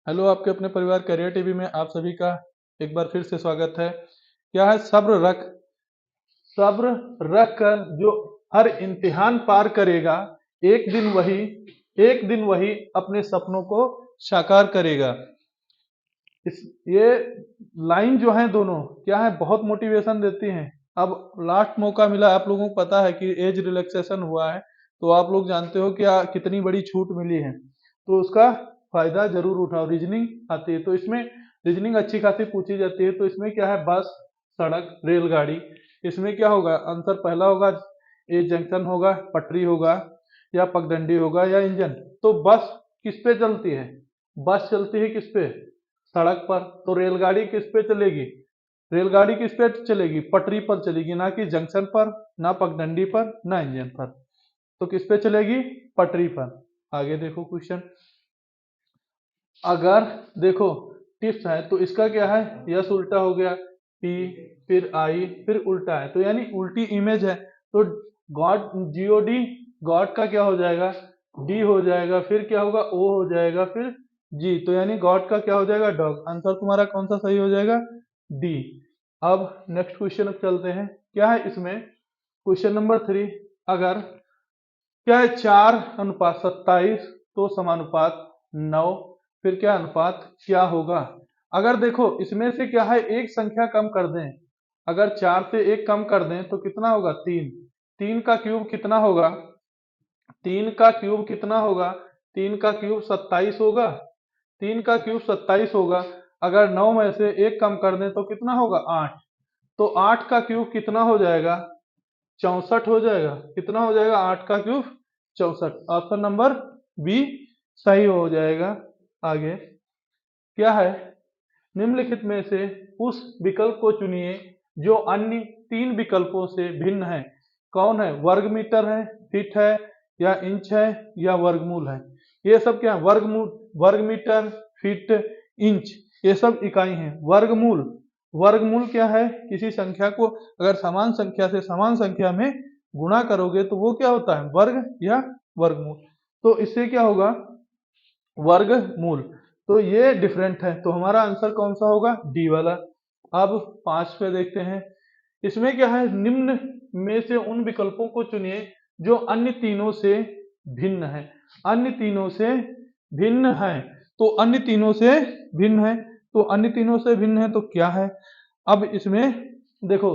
Hello, आपके अपने परिवार करियर टीवी में आप सभी का एक बार फिर से स्वागत है। क्या है, सब्र रख कर जो हर इम्तिहान पार करेगा, एक दिन वही एक दिन वही अपने सपनों को साकार करेगा। इस ये लाइन जो है दोनों क्या है, बहुत मोटिवेशन देती हैं। अब लास्ट मौका मिला, आप लोगों को पता है कि एज रिलैक्सेशन हुआ है, तो आप लोग जानते हो क्या कितनी बड़ी छूट मिली है, तो उसका फायदा जरूर उठाओ। रीजनिंग आती है तो इसमें रीजनिंग अच्छी खासी पूछी जाती है। तो इसमें क्या है, बस, सड़क, रेलगाड़ी। इसमें क्या होगा, आंसर पहला होगा, ए जंक्शन होगा, पटरी होगा, या पगडंडी होगा, या इंजन। तो बस किस पे चलती है? बस चलती है किस पे? सड़क पर। तो रेलगाड़ी किस पे चलेगी? रेलगाड़ी किस पे चलेगी? पटरी पर चलेगी, ना कि जंक्शन पर, ना पगडंडी पर, ना इंजन पर। तो किस पे चलेगी? पटरी पर। आगे देखो क्वेश्चन। अगर देखो टिप्स है तो इसका क्या है, यस उल्टा हो गया, पी, फिर आई, फिर उल्टा है, तो यानी उल्टी इमेज है। तो गॉड, जीओडी, गॉड का क्या हो जाएगा? डी हो जाएगा। फिर क्या होगा? ओ हो जाएगा। फिर जी, तो यानी गॉड का क्या हो जाएगा? डॉग। आंसर तुम्हारा कौन सा सही हो जाएगा? डी। अब नेक्स्ट क्वेश्चन चलते हैं। क्या है इसमें, क्वेश्चन नंबर 3। अगर क्या है, 4:27 तो समानुपात 9, फिर क्या अनुपात क्या होगा? अगर देखो इसमें से क्या है, एक संख्या कम कर दें, अगर 4 से एक कम कर दें तो कितना होगा? 3। 3 का क्यूब कितना होगा? 3 का क्यूब कितना होगा? 3 का क्यूब 27 होगा। 3 का क्यूब 27 होगा। अगर 9 में से एक कम कर दें तो कितना होगा? 8। तो 8 का क्यूब कितना हो जाएगा? 64 हो जाएगा। कितना हो जाएगा? 8 का क्यूब 64। ऑप्शन नंबर बी सही हो जाएगा। आगे क्या है, निम्नलिखित में से उस विकल्प को चुनिए जो अन्य 3 विकल्पों से भिन्न है। कौन है? वर्ग मीटर है, फीट है, या इंच है, या वर्गमूल है। ये सब क्या है? वर्गमूल, वर्ग मीटर, फीट, इंच, ये सब इकाई हैं। वर्गमूल, वर्गमूल क्या है? किसी संख्या को अगर समान संख्या से समान संख्या में गुणा करोगे तो वो क्या होता है? वर्ग या वर्गमूल। तो इससे क्या होगा? वर्गमूल। तो ये डिफरेंट है, तो हमारा आंसर कौन सा होगा? डी वाला। अब 5 पे देखते हैं। इसमें क्या है, निम्न में से उन विकल्पों को चुनिए जो अन्य तीनों से भिन्न है। अन्य तीनों से भिन्न है, तो अन्य तीनों से भिन्न है, तो अन्य तीनों से भिन्न है तो क्या है? अब इसमें देखो,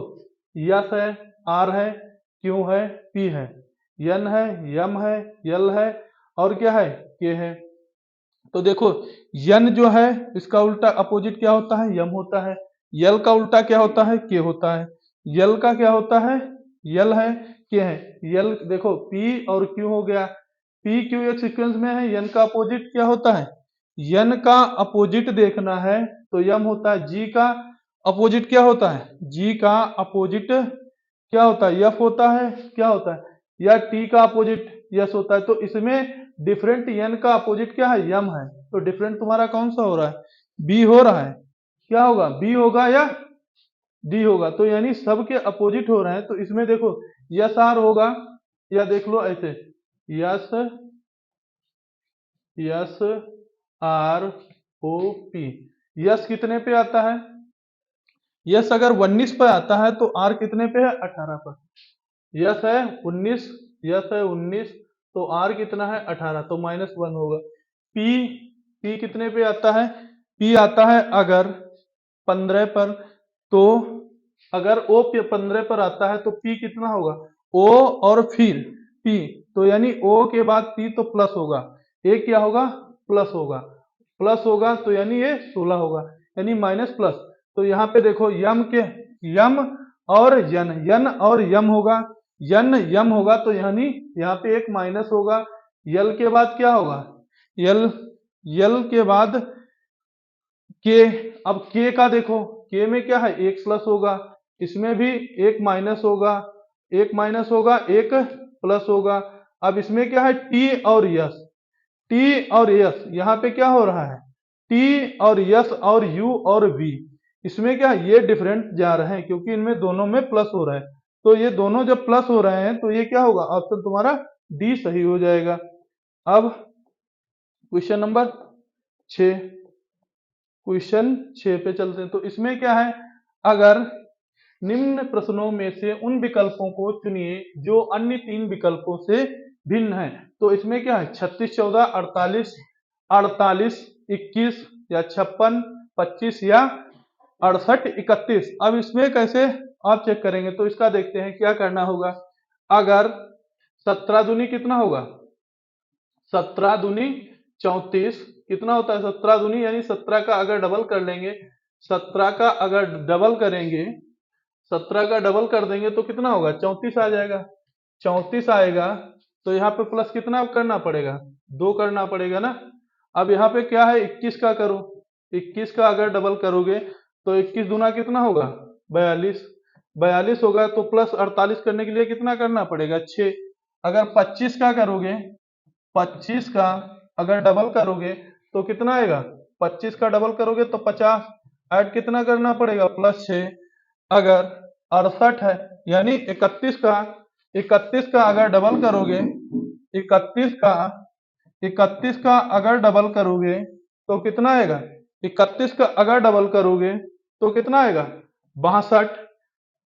यस है, आर है, क्यू है, पी है, यन है, यम है, यल है, और क्या है? के है। तो देखो, यन जो है इसका उल्टा अपोजिट क्या होता है? यम होता है। यल का उल्टा क्या होता है? के होता है। यल का क्या होता है? यल है, के है। यल देखो, पी और क्यू हो गया। पी क्यू एक सीक्वेंस में है, यन का अपोजिट क्या होता है? यन का अपोजिट देखना है तो यम होता है। जी का अपोजिट क्या होता है? जी का अपोजिट क्या होता है? यफ होता है। क्या होता है? या टी का अपोजिट यस होता है। तो इसमें डिफरेंट यन का अपोजिट क्या है? यम है। तो डिफरेंट तुम्हारा कौन सा हो रहा है? बी हो रहा है। क्या होगा? बी होगा या डी होगा। तो यानी सबके अपोजिट हो रहे हैं। तो इसमें देखो, यस आर होगा, या देख लो ऐसे, yes, yes R O P. Yes कितने पे आता है? यस अगर 19 पे आता है तो आर कितने पे है? 18 पर। यस है 19, यस है 19, तो आर कितना है? 18, तो -1 होगा। पी, पी कितने पे आता है? पी आता है अगर 15 पर, तो अगर ओ पे 15 पर आता है तो पी कितना होगा? ओ और फिर पी, तो यानी ओ के बाद पी तो प्लस होगा। ए क्या होगा? प्लस होगा। प्लस होगा तो यानी ये 16 होगा, यानी माइनस प्लस। तो यहाँ पे देखो, यम के, यम और यन, यन और यम होगा। यन यम होगा तो यानी यहाँ पे एक माइनस होगा। यल के बाद क्या होगा? यल, यल के बाद के। अब के का देखो, के में क्या है? एक प्लस होगा, इसमें भी एक माइनस होगा, एक माइनस होगा, एक प्लस होगा। अब इसमें क्या है? टी और यस, टी और यस, यहाँ पे क्या हो रहा है? टी और यस और यू और वी, इसमें क्या है? ये डिफरेंट जा रहे हैं क्योंकि इनमें दोनों में प्लस हो रहा है। तो ये दोनों जब प्लस हो रहे हैं तो ये क्या होगा? ऑप्शन तुम्हारा डी सही हो जाएगा। अब क्वेश्चन नंबर 6। क्वेश्चन 6 पे चलते हैं। तो इसमें क्या है, अगर निम्न प्रश्नों में से उन विकल्पों को चुनिए जो अन्य 3 विकल्पों से भिन्न है। तो इसमें क्या है, 36 14 48 48 21 या 56 25 या 68 31। अब इसमें कैसे आप चेक करेंगे, तो इसका देखते हैं क्या करना होगा। अगर 17 दूनी कितना होगा, 17 दूनी 34 कितना होता है, 17 दूनी यानी 17 का अगर डबल कर लेंगे, 17 का अगर डबल करेंगे, 17 का डबल कर देंगे तो कितना होगा, 34 आ जाएगा। 34 आएगा तो यहाँ पे प्लस कितना करना पड़ेगा, 2 करना पड़ेगा ना। अब यहाँ पे क्या है, 21 का करो, 21 का अगर डबल करोगे तो 21 दूना कितना होगा, 42 42 होगा। तो प्लस 48 करने के लिए कितना करना पड़ेगा, 6। अगर 25 का करोगे, 25 का अगर डबल करोगे तो कितना आएगा, 25 का डबल करोगे तो 50, ऐड कितना करना पड़ेगा, प्लस 6। अगर 68 है यानी 31 का अगर डबल करोगे, 31 का 31 का अगर डबल करोगे तो कितना आएगा, 31 का अगर डबल करोगे तो कितना आएगा, 62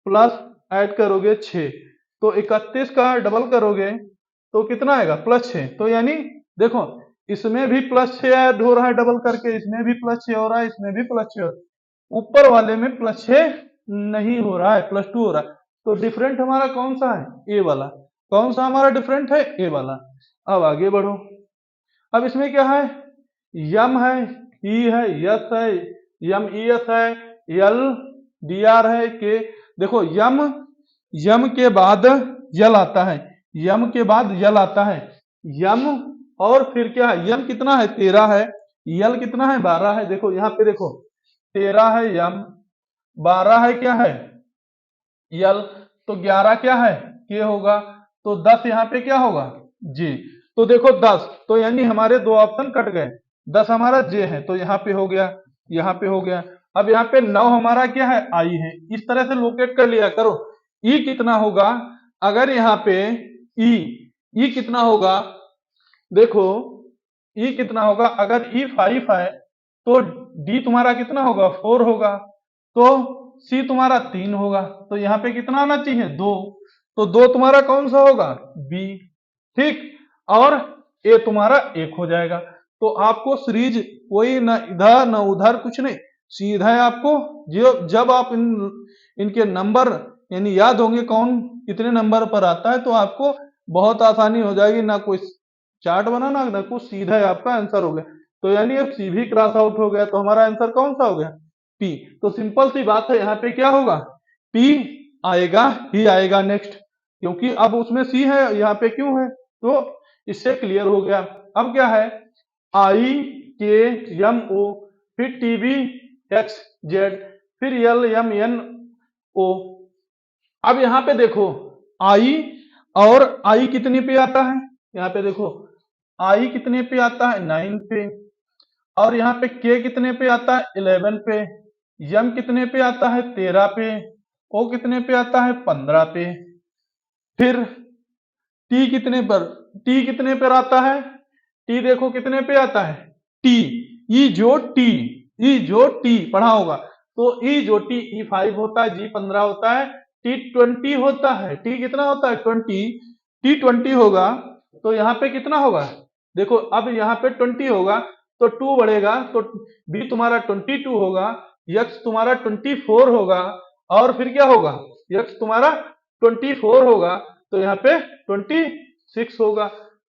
प्लस ऐड करोगे 6। तो 31 का डबल करोगे तो कितना आएगा, प्लस 6। तो यानी देखो इसमें भी प्लस 6 ऐड हो रहा है डबल करके, इसमें भी प्लस 6 हो रहा है, इसमें भी प्लस 6 हो रहा है, ऊपर वाले में प्लस 6 नहीं हो रहा है, प्लस 2 हो रहा है। तो डिफरेंट हमारा कौन सा है, ए वाला। कौन सा हमारा डिफरेंट है, ए वाला। अब आगे बढ़ो। अब इसमें क्या है, यम है, ई है, यस है, यम ई एस है, यल डी आर है, के। देखो यम, यम के बाद यल आता है, यम के बाद यल आता है, यम और फिर क्या है, यम कितना है 13 है, यल कितना है 12 है। देखो यहाँ पे देखो 13 है यम, 12 है क्या है यल, तो 11 क्या है के होगा, तो 10 यहाँ पे क्या होगा, जी। तो देखो 10, तो यानी हमारे 2 ऑप्शन कट गए, 10 हमारा जे है, तो यहाँ पे हो गया, यहाँ पे हो गया। अब यहाँ पे 9 हमारा क्या है, आई है। इस तरह से लोकेट कर लिया करो। ई कितना होगा, अगर यहाँ पे ई कितना होगा, देखो ई कितना होगा, अगर ई 5 है तो डी तुम्हारा कितना होगा, 4 होगा, तो सी तुम्हारा 3 होगा। तो यहाँ पे कितना आना चाहिए, 2। तो 2 तुम्हारा कौन सा होगा, बी। ठीक, और ए तुम्हारा 1 हो जाएगा। तो आपको सीरीज कोई ना इधर ना उधर कुछ नहीं, सीधा है आपको। जब आप इनके नंबर यानी याद होंगे कौन कितने नंबर पर आता है, तो आपको बहुत आसानी हो जाएगी, ना कोई चार्ट बनाना ना कुछ, सीधा है आपका आंसर हो गया। तो यानी अब सी भी क्रॉस आउट हो गया, तो हमारा आंसर कौन सा हो गया, पी। तो सिंपल सी बात है, यहाँ पे क्या होगा, पी आएगा ही आएगा नेक्स्ट, क्योंकि अब उसमें सी है, यहाँ पे क्यों है, तो इससे क्लियर हो गया। अब क्या है, आई के एम ओ, फिर टीबी एक्स जेड, फिर एल एम एन ओ। अब यहाँ पे देखो आई, और आई कितने पे आता है, यहाँ पे देखो आई कितने पे आता है, 9 पे। और यहाँ पे के कितने पे आता है, 11 पे। यम कितने पे आता है, 13 पे। ओ कितने पे आता है, 15 पे। फिर टी कितने पर, टी कितने पर आता है, टी देखो कितने पे आता है, टी ई जो टी, ई जो टी पढ़ा होगा। तो ई जो टी, ई 5 होता है, जी 15 होता है, टी 20 होता है। टी कितना होता है, 20। टी 20 होगा तो यहाँ पे कितना होगा, देखो अब यहाँ पे 20 होगा तो 2 बढ़ेगा, तो बी तुम्हारा 22 होगा, यक्स तुम्हारा 24 होगा, और फिर क्या होगा, यक्स तुम्हारा 24 होगा, तो यहाँ पे 26 होगा।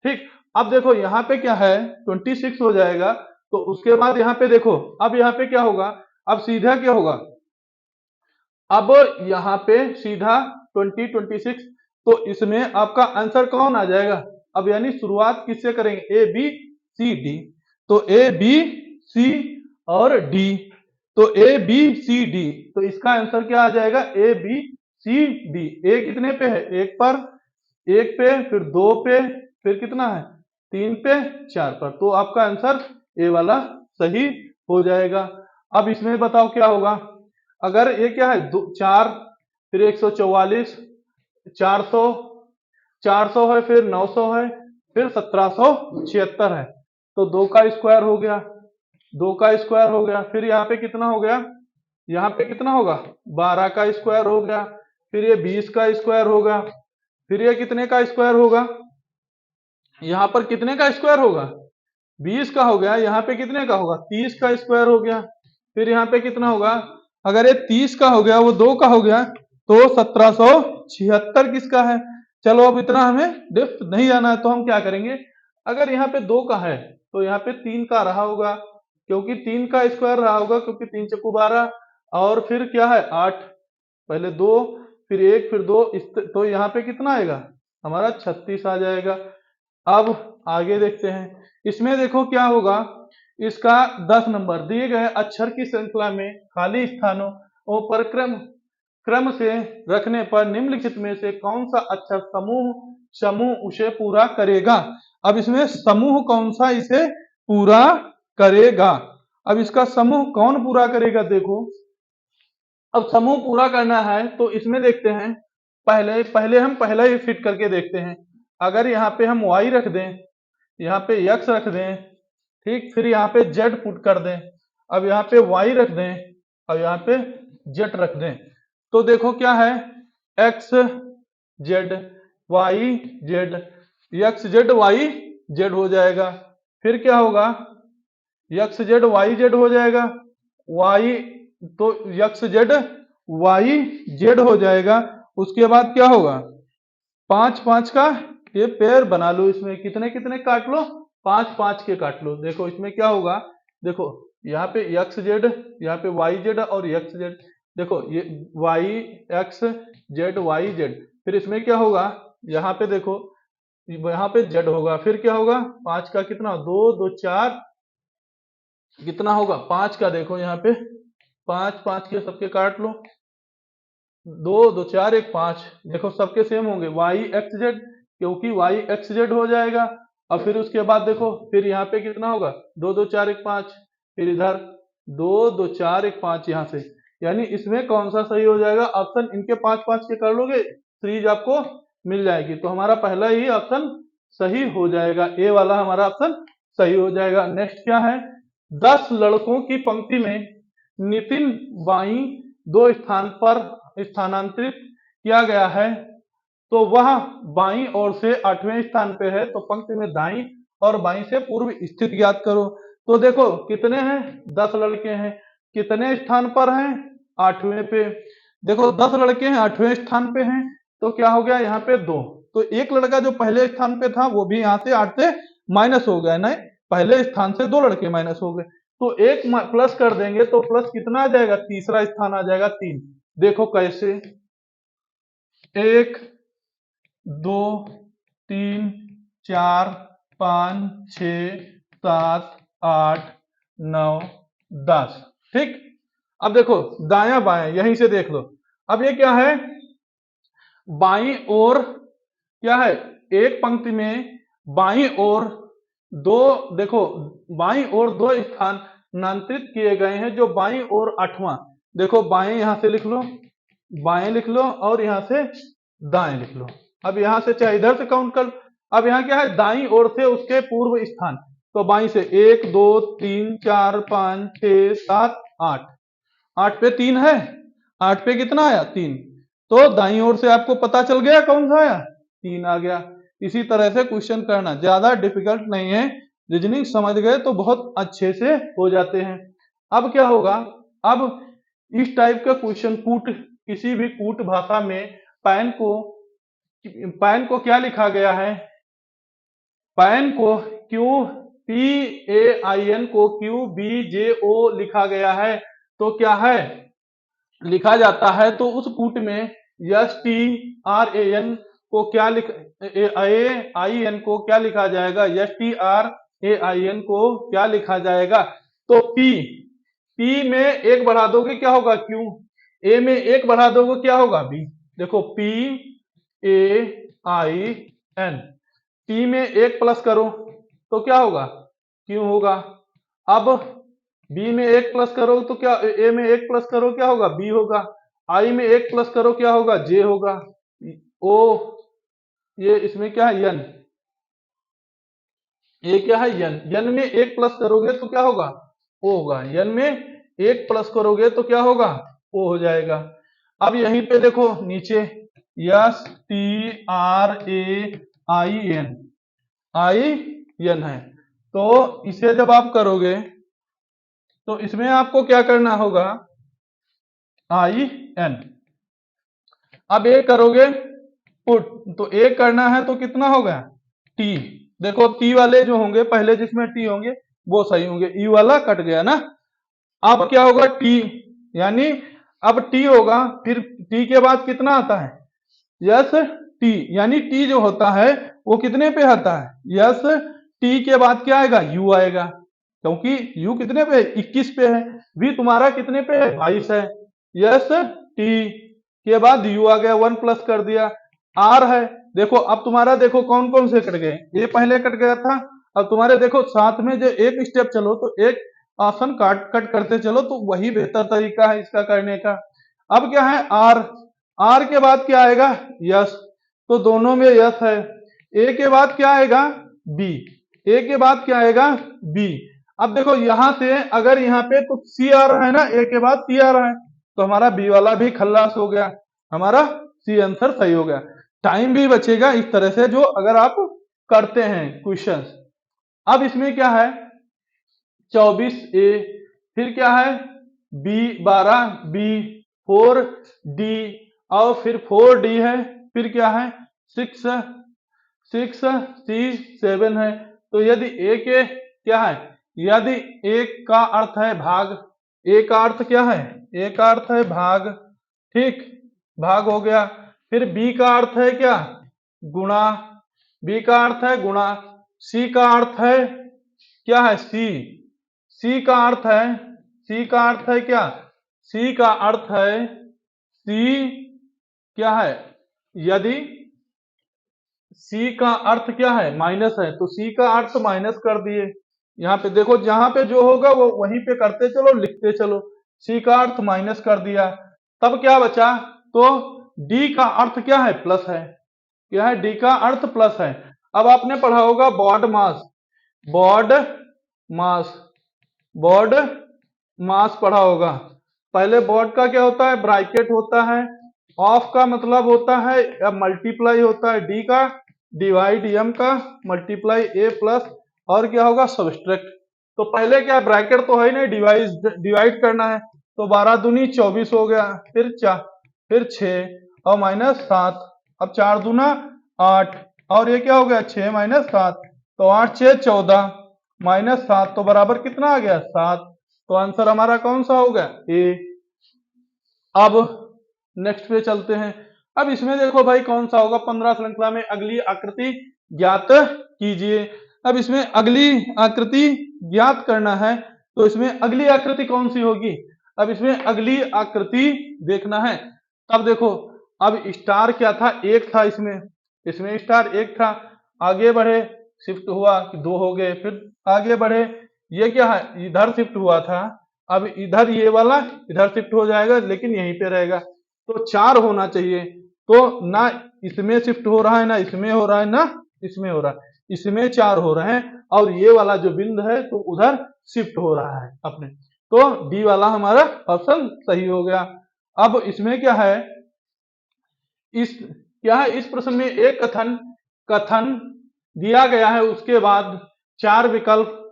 ठीक, अब देखो यहाँ पे क्या है, 26 हो जाएगा। तो उसके बाद यहाँ पे देखो, अब यहाँ पे क्या होगा, अब सीधा क्या होगा, अब यहाँ पे सीधा 26। तो इसमें आपका आंसर कौन आ जाएगा, अब यानी शुरुआत किससे करेंगे, ए बी सी डी। तो ए बी सी और डी, तो ए बी सी डी, तो इसका आंसर क्या आ जाएगा, ए बी सी डी। ए कितने पे है, 1 पर, 1 पे, फिर 2 पे, फिर कितना है, 3 पे, 4 पर। तो आपका आंसर ए वाला सही हो जाएगा। अब इसमें बताओ क्या होगा, अगर ये क्या है, 4, फिर 144, 400, 400 है, फिर 900 है, फिर 1776 है, तो 2 का स्क्वायर हो गया, 2 का स्क्वायर हो गया, फिर यहाँ पे कितना हो गया, यहाँ पे कितना होगा 12 का स्क्वायर हो गया, फिर ये 20 का स्क्वायर होगा, फिर ये कितने का स्क्वायर होगा, यहाँ पर कितने का स्क्वायर होगा 20 का हो गया, यहाँ पे कितने का होगा 30 का स्क्वायर हो गया, फिर यहाँ पे कितना होगा, अगर ये 30 का हो गया वो 2 का हो गया तो 1776 किसका है। चलो अब इतना हमें डेप्थ नहीं जाना है तो हम क्या करेंगे, अगर यहाँ पे 2 का है तो यहाँ पे 3 का रहा होगा, क्योंकि 3 का स्क्वायर रहा होगा, क्योंकि 3 चक्कू 12, और फिर क्या है 8, पहले 2 फिर 1 फिर 2, तो यहाँ पे कितना आएगा हमारा 36 आ जाएगा। अब आगे देखते हैं, इसमें देखो क्या होगा, इसका 10 नंबर दिए गए अक्षर की श्रृंखला में खाली स्थानों और क्रम से रखने पर निम्नलिखित में से कौन सा अक्षर समूह समूह उसे पूरा करेगा। अब इसमें समूह कौन सा इसे पूरा करेगा, अब इसका समूह कौन पूरा करेगा, देखो अब समूह पूरा करना है तो इसमें देखते हैं, पहले पहले हम पहला ही फिट करके देखते हैं। अगर यहाँ पे हम y रख दें, यहाँ पे x रख दें, ठीक, फिर यहाँ पे z पुट कर दें, अब यहाँ पे y रख दें, अब यहाँ पे z रख दें, तो देखो क्या है x z y z, x z y z हो जाएगा, फिर क्या होगा x z y z हो जाएगा, y तो x z y z हो जाएगा। उसके बाद क्या होगा 5 5 का ये पेयर बना लो, इसमें कितने कितने काट लो 5 5 के काट लो। देखो इसमें क्या होगा, देखो यहाँ पे एक्स जेड, यहाँ पे वाई जेड और एक्स जेड, देखो ये Y X Z Y Z, फिर इसमें क्या होगा यहाँ पे देखो यहाँ पे जेड होगा, फिर क्या होगा 5 का कितना 2 2 4 कितना होगा 5 का, देखो यहाँ पे 5 5 के सबके काट लो, 2 2 4 1 5, देखो सबके सेम होंगे वाई एक्स जेड, क्योंकि वाई एक्स जेड हो जाएगा। अब फिर उसके बाद देखो फिर यहाँ पे कितना होगा 2 2 4 1 5, फिर इधर 2 2 4 1 5 यहाँ से, यानी इसमें कौन सा सही हो जाएगा, ऑप्शन इनके 5 5 के कर लोगे सीरीज आपको मिल जाएगी, तो हमारा पहला ही ऑप्शन सही हो जाएगा, ए वाला हमारा ऑप्शन सही हो जाएगा। नेक्स्ट क्या है, 10 लड़कों की पंक्ति में नितिन बाई 2 स्थान पर स्थानांतरित किया गया है, तो वह बाईं ओर से 8वें स्थान पे है, तो पंक्ति में दाईं और बाईं से पूर्व स्थित ज्ञात करो। तो देखो कितने हैं 10 लड़के हैं, कितने स्थान पर हैं 8वें पे, देखो 10 लड़के हैं 8वें स्थान पे हैं, तो क्या हो गया यहाँ पे 2, तो एक लड़का जो पहले स्थान पे था वो भी यहाँ से 8 से माइनस हो गया, नहीं पहले स्थान से 2 लड़के माइनस हो गए, तो एक प्लस कर देंगे तो प्लस कितना आ जाएगा, तीसरा स्थान आ जाएगा 3। देखो कैसे 1 2 3 4 5 6 7 8 9 10, ठीक। अब देखो दाया बाया यहीं से देख लो, अब ये क्या है बाईं ओर क्या है, एक पंक्ति में बाईं ओर 2, देखो बाईं ओर 2 स्थानांतरित किए गए हैं, जो बाईं ओर 8वां, देखो बाएं यहां से लिख लो, बाएं लिख लो और यहां से दाएं लिख लो, अब यहां से चाहे इधर से काउंट कर, अब यहां क्या है दाईं ओर से उसके पूर्व स्थान, तो बाईं से 1 2 3 4 5 6 7 8, 8 पे 3 है, 8 पे कितना आया 3, तो दाईं ओर से आपको पता चल गया कौन सा आया 3 आ गया। इसी तरह से क्वेश्चन करना ज्यादा डिफिकल्ट नहीं है, रीजनिंग समझ गए तो बहुत अच्छे से हो जाते हैं। अब क्या होगा, अब इस टाइप का क्वेश्चन कूट, किसी भी कूट भाषा में पैन को क्या लिखा गया है, पैन को PAIN को QBJO लिखा गया है, तो क्या है लिखा जाता है, तो उस कूट में STRAN को क्या लिख AIN को क्या लिखा जाएगा, STRAIN को क्या लिखा जाएगा, तो P में एक बढ़ा दोगे क्या होगा Q, A में एक बढ़ा दोगे क्या होगा B, देखो PAIN, P में एक प्लस करो तो क्या होगा Q होगा, अब B में एक प्लस करो तो क्या, A में एक प्लस करो क्या होगा B होगा, I में एक प्लस करो क्या होगा J होगा, O ये इसमें क्या है N, ये क्या है N में एक प्लस करोगे तो क्या होगा ओ होगा, n में एक प्लस करोगे तो क्या होगा, ओ हो जाएगा। अब यहीं पे देखो नीचे S T R A I N है, तो इसे जब आप करोगे तो इसमें आपको क्या करना होगा, आई एन। अब एक करोगे पुट, तो एक करना है तो कितना होगा, टी। देखो टी वाले जो होंगे पहले जिसमें टी होंगे वो सही होंगे, ई वाला कट गया ना। अब क्या होगा टी, यानी अब टी होगा, फिर टी के बाद कितना आता है, यस टी, यानी टी जो होता है वो कितने पे आता है, यस टी के बाद क्या आएगा, यू आएगा, क्योंकि यू कितने पे है, 21 पे है। वी तुम्हारा कितने पे है, 22 है। यस टी के बाद यू आ गया, 1 प्लस कर दिया। आर है, देखो अब तुम्हारा देखो कौन कौन से कट गए, ये पहले कट गया था, अब तुम्हारे देखो साथ में जो एक स्टेप चलो तो एक ऑप्शन कट करते चलो, तो वही बेहतर तरीका है इसका करने का। अब क्या है, आर, आर के बाद क्या आएगा, यस, तो दोनों में यस है। ए के बाद क्या आएगा, बी, ए के बाद क्या आएगा, बी। अब देखो यहां से अगर यहाँ पे तो सी आ रहा है ना, ए के बाद सी आ रहा है, तो हमारा बी वाला भी खल्लास हो गया, हमारा सी आंसर सही हो गया। टाइम भी बचेगा इस तरह से जो अगर आप करते हैं क्वेश्चन। अब इसमें क्या है, 24 ए, फिर क्या है बी 12 बी, 4 डी, और फिर 4 डी है, फिर क्या है 6 सी 7 है। तो यदि ए के क्या है, यदि एक का अर्थ है भाग, ए का अर्थ क्या है, ए का अर्थ है भाग, ठीक, भाग हो गया। फिर बी का अर्थ है क्या, गुणा, बी का अर्थ है गुणा। सी का अर्थ है क्या है, सी, सी का अर्थ है, सी का अर्थ है क्या, सी का अर्थ है, सी क्या है, यदि सी का अर्थ क्या है, माइनस है, तो सी का अर्थ माइनस कर दिए। यहाँ पे देखो जहां पे जो होगा वो वहीं पे करते चलो, लिखते चलो। सी का अर्थ माइनस कर दिया, तब क्या बचा, तो डी का अर्थ क्या है, प्लस है, क्या है, डी का अर्थ प्लस है। अब आपने पढ़ा होगा बॉड मास, बॉड मास, बॉड मास पढ़ा होगा। पहले बॉड का क्या होता है, ब्रैकेट होता है, ऑफ का मतलब होता है मल्टीप्लाई होता है, डी का डिवाइड, एम का मल्टीप्लाई ए प्लस, और क्या होगा सब्सट्रैक्ट। तो पहले क्या ब्रैकेट तो है नहीं, डिवाइड करना है, तो 12 दूनी 24 हो गया, फिर 4, फिर 6 और माइनस 7, अब 4 दूना 8, और ये क्या हो गया 6 माइनस 7, तो 8 6 14 माइनस 7, तो बराबर कितना आ गया 7, तो आंसर हमारा कौन सा होगा, ए। अब नेक्स्ट पे चलते हैं। अब इसमें देखो भाई कौन सा होगा, 15 श्रृंखला में अगली आकृति ज्ञात कीजिए। अब इसमें अगली आकृति ज्ञात करना है, तो इसमें अगली आकृति कौन सी होगी, अब इसमें अगली आकृति देखना है। अब देखो अब स्टार क्या था, एक था इसमें, इसमें स्टार एक था, आगे बढ़े शिफ्ट हुआ कि 2 हो गए, फिर आगे बढ़े, ये क्या है इधर शिफ्ट हुआ था, अब इधर ये वाला इधर शिफ्ट हो जाएगा, लेकिन यहीं पे रहेगा, तो 4 होना चाहिए। तो ना इसमें शिफ्ट हो रहा है, ना इसमें हो रहा है, ना इसमें हो रहा है, इसमें 4 हो रहे हैं, और ये वाला जो बिंदु है तो उधर शिफ्ट हो रहा है अपने, तो डी वाला हमारा ऑप्शन सही हो गया। अब इसमें क्या है, इस क्या है, इस प्रश्न में एक कथन कथन दिया गया है, उसके बाद 4 विकल्प,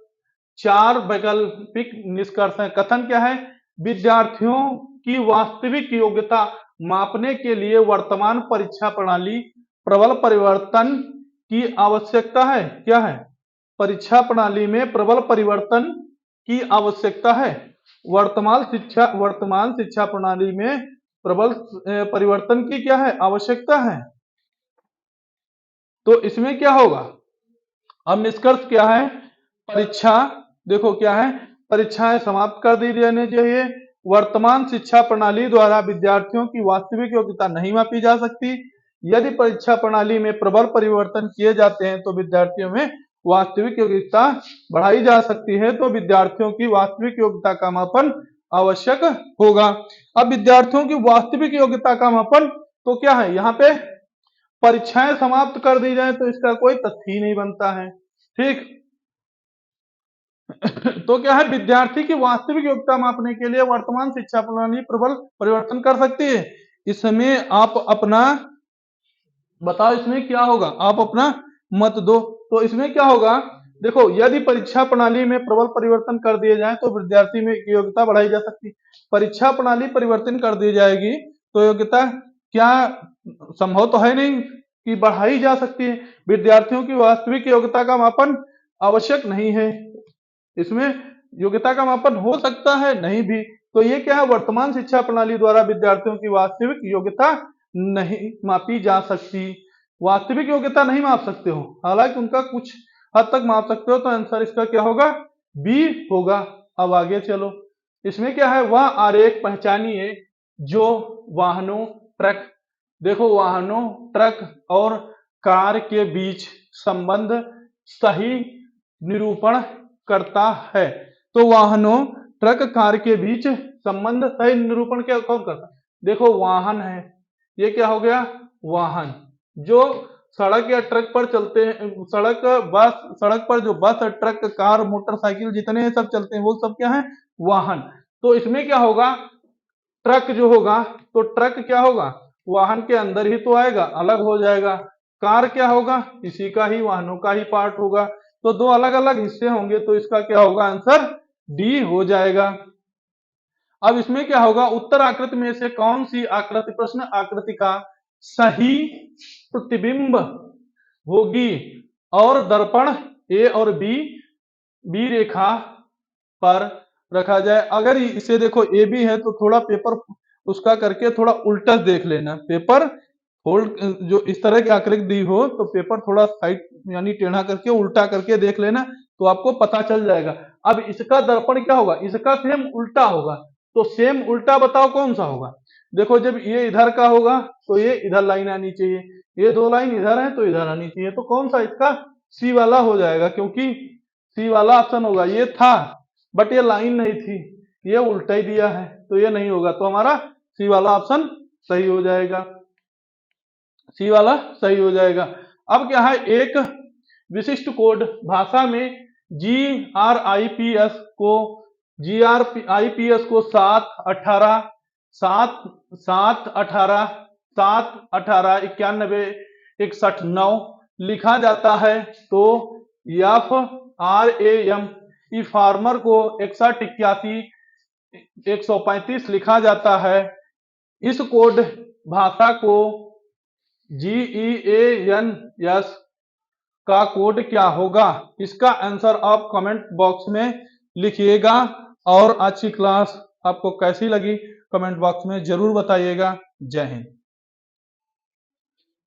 4 वैकल्पिक निष्कर्ष है। कथन क्या है, विद्यार्थियों की वास्तविक योग्यता मापने के लिए वर्तमान परीक्षा प्रणाली प्रबल परिवर्तन की आवश्यकता है, क्या है, परीक्षा प्रणाली में प्रबल परिवर्तन की आवश्यकता है। वर्तमान शिक्षा प्रणाली में प्रबल परिवर्तन की क्या है, आवश्यकता है। तो इसमें क्या होगा, अब निष्कर्ष क्या है, परीक्षा देखो क्या है, परीक्षाएं समाप्त कर दी जानी चाहिए। वर्तमान शिक्षा प्रणाली द्वारा विद्यार्थियों की वास्तविक योग्यता नहीं मापी जा सकती। यदि परीक्षा प्रणाली में प्रबल परिवर्तन किए जाते हैं तो विद्यार्थियों में वास्तविक योग्यता बढ़ाई जा सकती है, तो विद्यार्थियों की वास्तविक योग्यता का मापन आवश्यक होगा। अब विद्यार्थियों की वास्तविक योग्यता का मापन तो क्या है, यहाँ पे परीक्षाएं समाप्त कर दी जाए तो इसका कोई तथ्य ही नहीं बनता है, ठीक। तो क्या है, विद्यार्थी की वास्तविक योग्यता मापने के लिए वर्तमान शिक्षा प्रणाली प्रबल परिवर्तन कर सकती है। इसमें आप अपना बताओ, इसमें क्या होगा, आप अपना मत दो। तो इसमें क्या होगा, देखो यदि परीक्षा प्रणाली में प्रबल परिवर्तन कर दिए जाए तो विद्यार्थी में की योग्यता बढ़ाई जा सकती है। परीक्षा प्रणाली परिवर्तन कर दी जाएगी तो योग्यता क्या संभव तो है नहीं कि बढ़ाई जा सकती है। विद्यार्थियों की वास्तविक योग्यता का मापन आवश्यक नहीं है। इसमें योग्यता का मापन हो सकता है, नहीं भी। तो ये क्या है, वर्तमान शिक्षा प्रणाली द्वारा विद्यार्थियों की वास्तविक योग्यता नहीं मापी जा सकती। वास्तविक योग्यता नहीं माप सकते हो, हालांकि उनका कुछ हद तक माप सकते हो। तो आंसर इसका क्या होगा, बी होगा। अब आगे चलो, इसमें क्या है, वह आरेख पहचानिए जो वाहनों, ट्रक, देखो वाहनों, ट्रक और कार के बीच संबंध सही निरूपण करता है। तो वाहनों, ट्रक, कार के बीच संबंध सही निरूपण क्या कौन करता है, देखो वाहन है, ये क्या हो गया, वाहन जो सड़क या ट्रक पर चलते हैं, सड़क बस, सड़क पर जो बस, ट्रक, कार, मोटरसाइकिल जितने सब चलते हैं वो सब क्या है, वाहन। तो इसमें क्या होगा, ट्रक जो होगा, तो ट्रक क्या होगा, वाहन के अंदर ही तो आएगा, अलग हो जाएगा। कार क्या होगा, इसी का ही, वाहनों का ही पार्ट होगा। तो दो अलग अलग हिस्से होंगे, तो इसका क्या होगा, आंसर डी हो जाएगा। अब इसमें क्या होगा, उत्तर आकृति में से कौन सी आकृति, प्रश्न आकृति का सही प्रतिबिंब होगी और दर्पण ए और बी रेखा पर रखा जाए। अगर इसे देखो ए बी है तो थोड़ा पेपर उसका करके थोड़ा उल्टा देख लेना, पेपर फोल्ड जो इस तरह की आकृति दी हो तो पेपर थोड़ा साइड यानी टेढ़ा करके उल्टा करके देख लेना, तो आपको पता चल जाएगा। अब इसका दर्पण क्या होगा, इसका सेम उल्टा होगा। तो सेम उल्टा बताओ कौन सा होगा, देखो जब ये इधर का होगा तो ये इधर लाइन आनी चाहिए, ये दो लाइन इधर है तो इधर आनी चाहिए। तो कौन सा इसका सी वाला हो जाएगा, क्योंकि सी वाला ऑप्शन होगा। ये था बट ये लाइन नहीं थी, ये उल्टा ही दिया है तो ये नहीं होगा। तो हमारा सी वाला ऑप्शन सही हो जाएगा, सी वाला सही हो जाएगा। अब क्या है, एक विशिष्ट कोड भाषा में GRIPS को 7 18 91 61 9 लिखा जाता है। तो FRAM फार्मर को 61 81 135 लिखा जाता है। इस कोड भाषा को GEANS का कोड क्या होगा, इसका आंसर आप कमेंट बॉक्स में लिखिएगा। और आज की क्लास आपको कैसी लगी कमेंट बॉक्स में जरूर बताइएगा। जय हिंद।